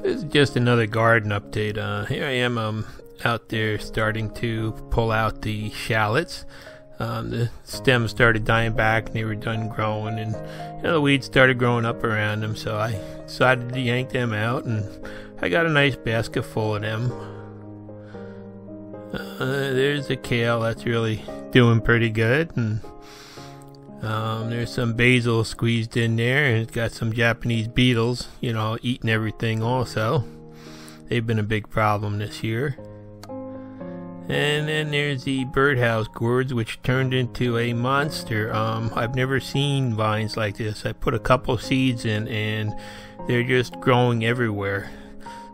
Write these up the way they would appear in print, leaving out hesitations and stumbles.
This is just another garden update. Here I am out there starting to pull out the shallots. The stems started dying back and they were done growing, and the weeds started growing up around them, so I decided to yank them out, and I got a nice basket full of them. There's the kale that's really doing pretty good, and there's some basil squeezed in there, and it's got some Japanese beetles, eating everything also. They've been a big problem this year. And then there's the birdhouse gourds, which turned into a monster. I've never seen vines like this. I put a couple seeds in, and they're just growing everywhere.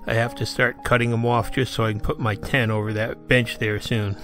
I have to start cutting them off just so I can put my tent over that bench there soon.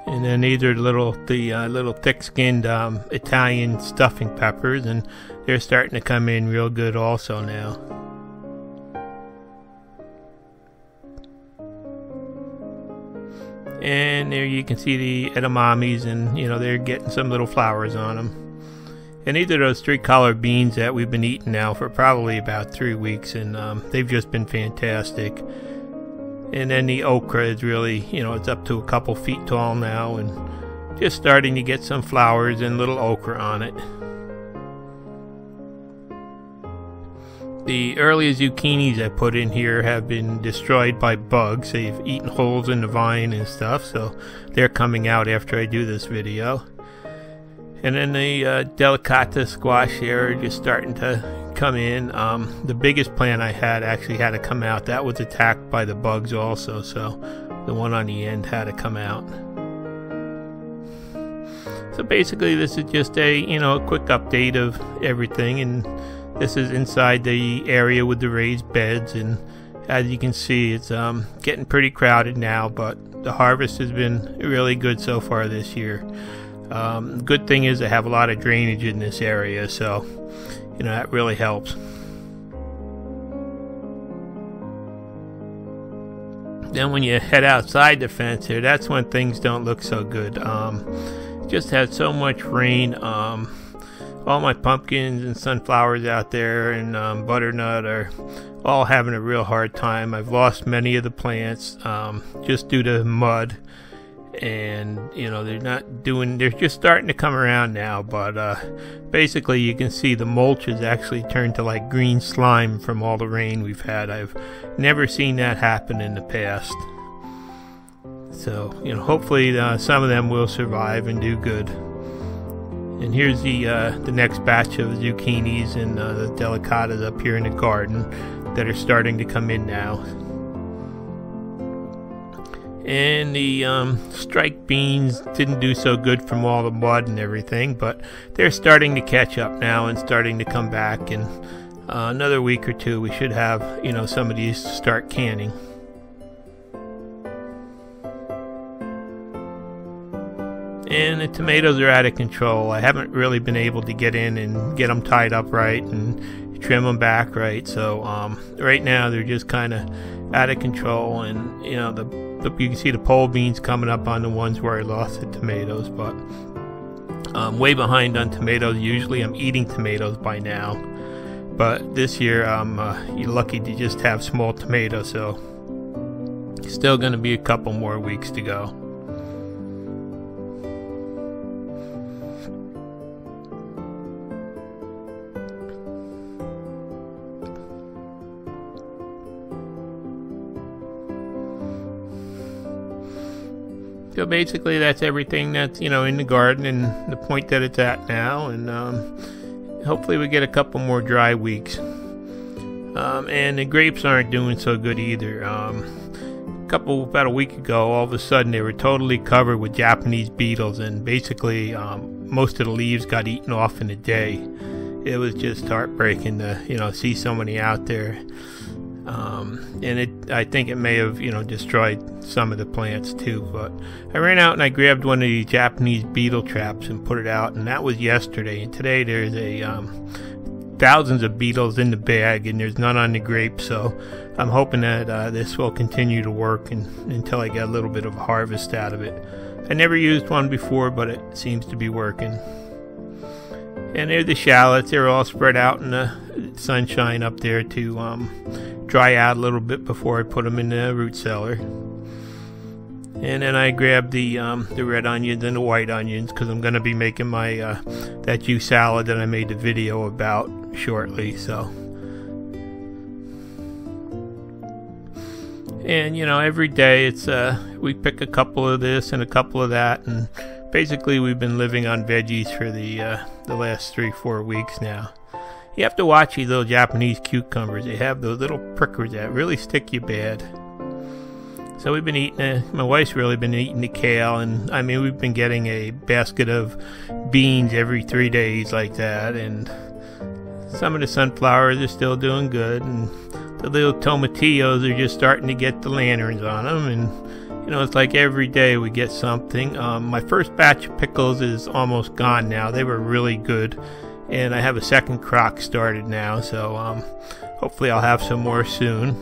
And then these are the little thick-skinned Italian stuffing peppers, and they're starting to come in real good also now. And there you can see the edamames, and they're getting some little flowers on them. And these are those 3-color beans that we've been eating now for probably about 3 weeks, and they've just been fantastic. And then the okra is really, it's up to a couple feet tall now, and just starting to get some flowers and little okra on it. The early zucchinis I put in here have been destroyed by bugs. They've eaten holes in the vine and stuff, so they're coming out after I do this video. And then the delicata squash here are just starting to come in. The biggest plant I had actually had to come out. That was attacked by the bugs also, so the one on the end had to come out. So basically this is just a quick update of everything, and this is inside the area with the raised beds, and as you can see it's getting pretty crowded now, but the harvest has been really good so far this year. Good thing is I have a lot of drainage in this area, so that really helps. Then when you head outside the fence here, that's when things don't look so good. Just had so much rain. All my pumpkins and sunflowers out there and butternut are all having a real hard time. I've lost many of the plants just due to mud. And they're just starting to come around now, but basically you can see the mulch has actually turned to like green slime from all the rain we've had. I've never seen that happen in the past. So hopefully some of them will survive and do good. And here's the next batch of zucchinis and the delicatas up here in the garden that are starting to come in now. And the strike beans didn't do so good from all the mud and everything, but they're starting to catch up now and starting to come back. And another week or two we should have some of these start canning. And the tomatoes are out of control. I haven't really been able to get in and get them tied up right and trim them back right. So right now they're just kind of out of control, and you can see the pole beans coming up on the ones where I lost the tomatoes, but way behind on tomatoes. Usually I'm eating tomatoes by now, but this year I'm lucky to just have small tomatoes, so still going to be a couple more weeks to go. So basically that's everything that's in the garden and the point that it's at now, and hopefully we get a couple more dry weeks. And the grapes aren't doing so good either. About a week ago, all of a sudden they were totally covered with Japanese beetles, and basically most of the leaves got eaten off in a day. It was just heartbreaking to see so many out there. And I think it may have destroyed some of the plants too, but I ran out and I grabbed one of these Japanese beetle traps and put it out, and that was yesterday. And today there's thousands of beetles in the bag, and there's none on the grapes, so I'm hoping that this will continue to work until I get a little bit of a harvest out of it. I never used one before, but it seems to be working. And there's the shallots. They're all spread out in the sunshine up there to dry out a little bit before I put them in the root cellar. And then I grabbed the red onions and the white onions, because I'm going to be making my that juice salad that I made the video about shortly. So, and every day it's we pick a couple of this and a couple of that, and basically we've been living on veggies for the last 3-4 weeks now. You have to watch these little Japanese cucumbers. They have those little prickers that really stick you bad. So we've been eating, my wife's really been eating the kale, and I mean we've been getting a basket of beans every 3 days like that, and some of the sunflowers are still doing good, and the little tomatillos are just starting to get the lanterns on them, and it's like every day we get something. My first batch of pickles is almost gone now. They were really good, and I have a second crock started now, so hopefully I'll have some more soon.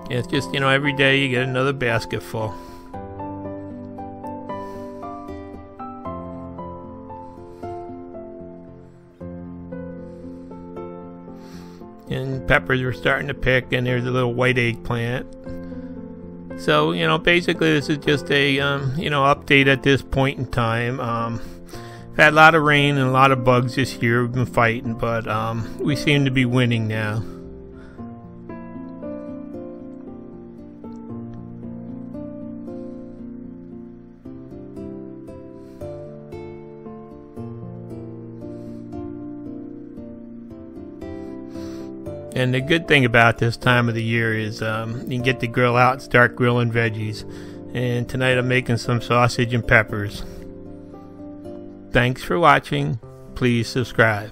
And it's just, every day you get another basket full. peppers were starting to pick, and there's a little white eggplant. So, you know, basically this is just a, you know, update at this point in time. We've had a lot of rain and a lot of bugs this year. We've been fighting, but we seem to be winning now. And the good thing about this time of the year is you can get the grill out and start grilling veggies. And tonight I'm making some sausage and peppers. Thanks for watching. Please subscribe.